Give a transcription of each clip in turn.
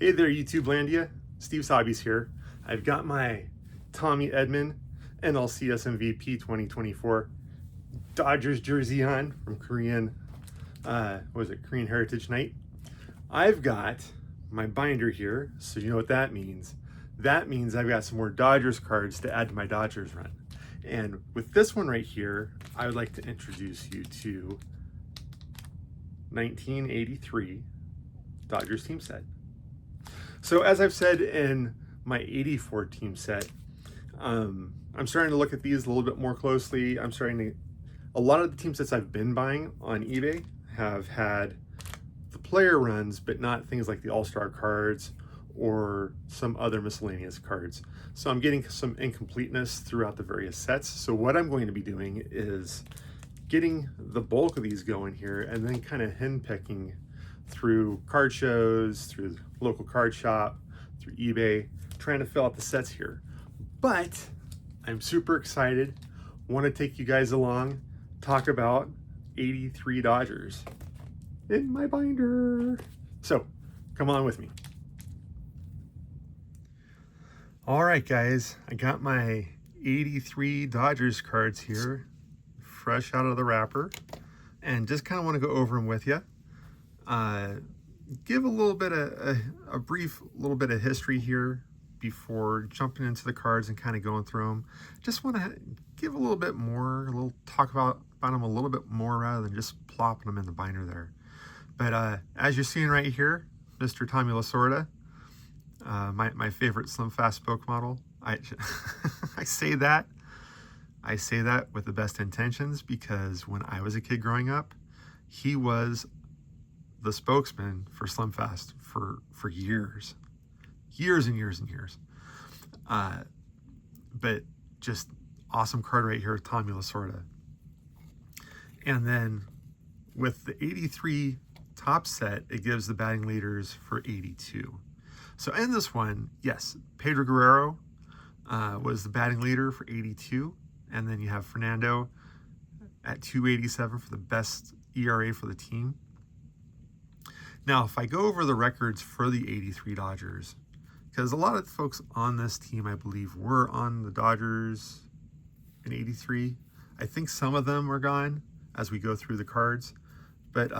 Hey there, YouTube Landia. Steve Hobbies here. I've got my Tommy Edman NLCS MVP 2024 Dodgers jersey on from Korean, Korean Heritage Night. I've got my binder here, so you know what that means. That means I've got some more Dodgers cards to add to my Dodgers run. And with this one right here, I would like to introduce you to 1983 Dodgers team set. So as I've said in my 84 team set, I'm starting to look at these a little bit more closely. A lot of the team sets I've been buying on eBay have had the player runs, but not things like the All-Star cards or some other miscellaneous cards. So I'm getting some incompleteness throughout the various sets. So what I'm going to be doing is getting the bulk of these going here and then kind of henpicking through card shows, through the local card shop, through eBay, trying to fill out the sets here. But I'm super excited, want to take you guys along, talk about 83 Dodgers in my binder. So come on with me. All right, guys, I got my 83 Dodgers cards here, fresh out of the wrapper, and just kind of want to go over them with you. Give a little bit of a brief little bit of history here before jumping into the cards and kind of going through them. Just want to give a little bit more, talk about them a little bit more rather than just plopping them in the binder there. But as you're seeing right here, Mr. Tommy Lasorda, my favorite slim fast spoke model. I say that with the best intentions, because when I was a kid growing up, he was the spokesman for Slim Fast for years and years. But just awesome card right here, Tommy Lasorda. And then with the 83 top set, it gives the batting leaders for 82. So in this one, yes, Pedro Guerrero was the batting leader for 82. And then you have Fernando at 287 for the best ERA for the team. Now, if I go over the records for the 83 Dodgers, because a lot of folks on this team, I believe, were on the Dodgers in 83. I think some of them are gone as we go through the cards. But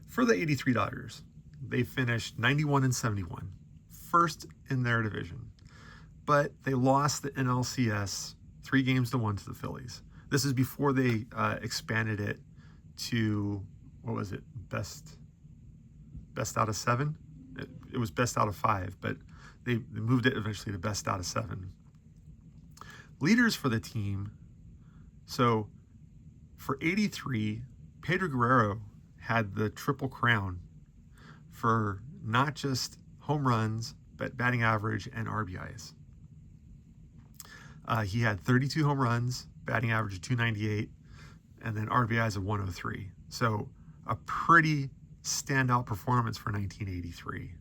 for the 83 Dodgers, they finished 91-71, first in their division. But they lost the NLCS 3-1 to the Phillies. This is before they expanded it to, what was it, best out of 7? It was best out of 5, but they moved it eventually to best out of 7. Leaders for the team. So for 83, Pedro Guerrero had the triple crown for not just home runs, but batting average and RBIs. He had 32 home runs, batting average of 298, and then RBIs of 103. So a pretty standout performance for 1983.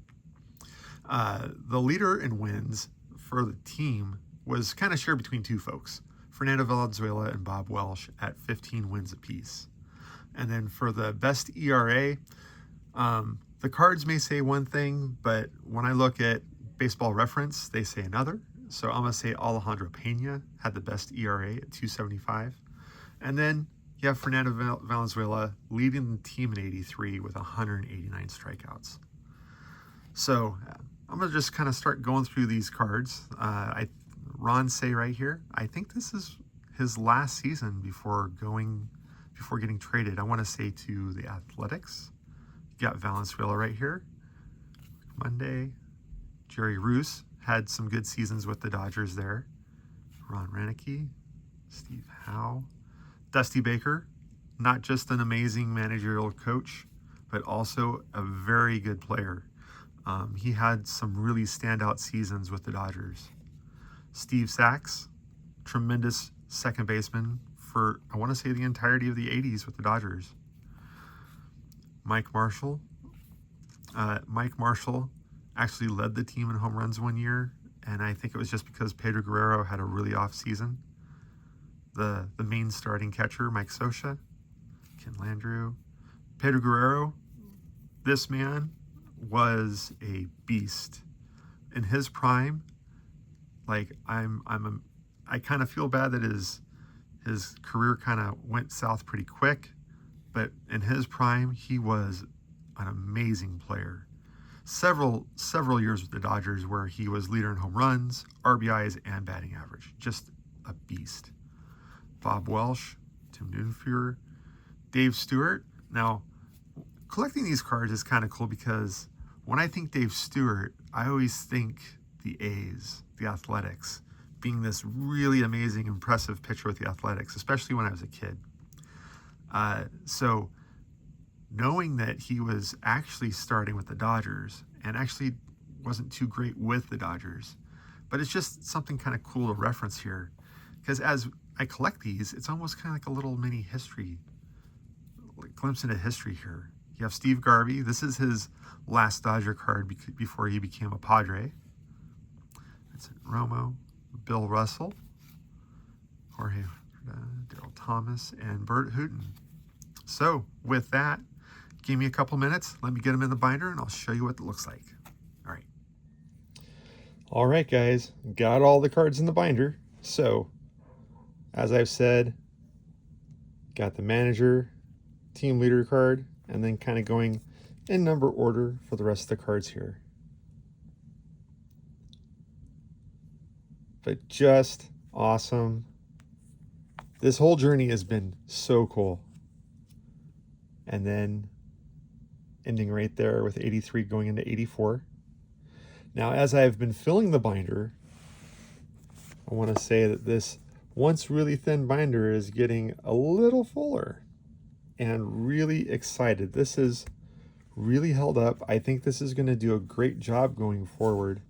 The leader in wins for the team was kind of shared between two folks, Fernando Valenzuela and Bob Welch, at 15 wins apiece. And then for the best ERA, the cards may say one thing, but when I look at Baseball Reference, they say another. So I'm going to say Alejandro Pena had the best ERA at 275. And then you have Fernando Valenzuela leading the team in 83 with 189 strikeouts. So I'm going to just kind of start going through these cards. Ron say right here, I think this is his last season before getting traded. I want to say to the Athletics. You got Valenzuela right here. Monday. Jerry Roos had some good seasons with the Dodgers there. Ron Renicky, Steve Howe, Dusty Baker, not just an amazing managerial coach, but also a very good player. He had some really standout seasons with the Dodgers. Steve Sachs, tremendous second baseman for, I want to say, the entirety of the 80s with the Dodgers. Mike Marshall. Mike Marshall actually led the team in home runs one year, and I think it was just because Pedro Guerrero had a really off season. The main starting catcher, Mike Scioscia, Ken Landreau. Pedro Guerrero, this man was a beast. In his prime, like I kind of feel bad that his career kind of went south pretty quick, but in his prime, he was an amazing player. Several years with the Dodgers where he was leader in home runs, RBIs, and batting average. Just a beast. Bob Welch, Tim Dunfuhr, Dave Stewart. Now, collecting these cards is kind of cool because when I think Dave Stewart, I always think the A's, the Athletics, being this really amazing, impressive pitcher with the Athletics, especially when I was a kid. So knowing that he was actually starting with the Dodgers and actually wasn't too great with the Dodgers, but it's just something kind of cool to reference here, because as I collect these, it's almost kind of like a little mini history, like glimpse into history here. You have Steve Garvey. This is his last Dodger card before he became a Padre. Vincent Romo, Bill Russell, Jorge, Daryl Thomas, and Bert Hooton. So with that, give me a couple minutes. Let me get them in the binder, and I'll show you what it looks like. All right. All right, guys. Got all the cards in the binder. So, as I've said, got the manager, team leader card, and then kind of going in number order for the rest of the cards here. But just awesome. This whole journey has been so cool. And then ending right there with 83 going into 84. Now, as I've been filling the binder, I want to say that this once really thin binder is getting a little fuller, and really excited. This is really held up. I think this is going to do a great job going forward.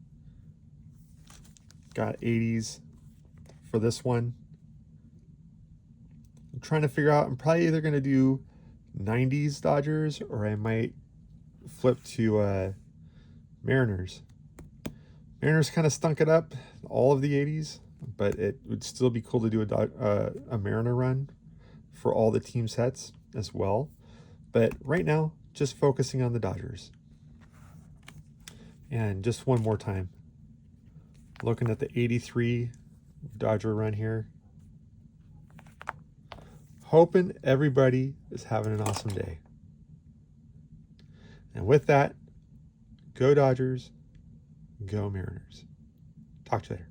Got 80s for this one. I'm trying to figure out, I'm probably either going to do 90s Dodgers, or I might flip to Mariners. Mariners kind of stunk it up, all of the 80s, but it would still be cool to do a Mariner run for all the team sets as well. But right now, just focusing on the Dodgers. And just one more time, looking at the 83 Dodger run here. Hoping everybody is having an awesome day. And with that, go Dodgers, go Mariners. Talk to you later.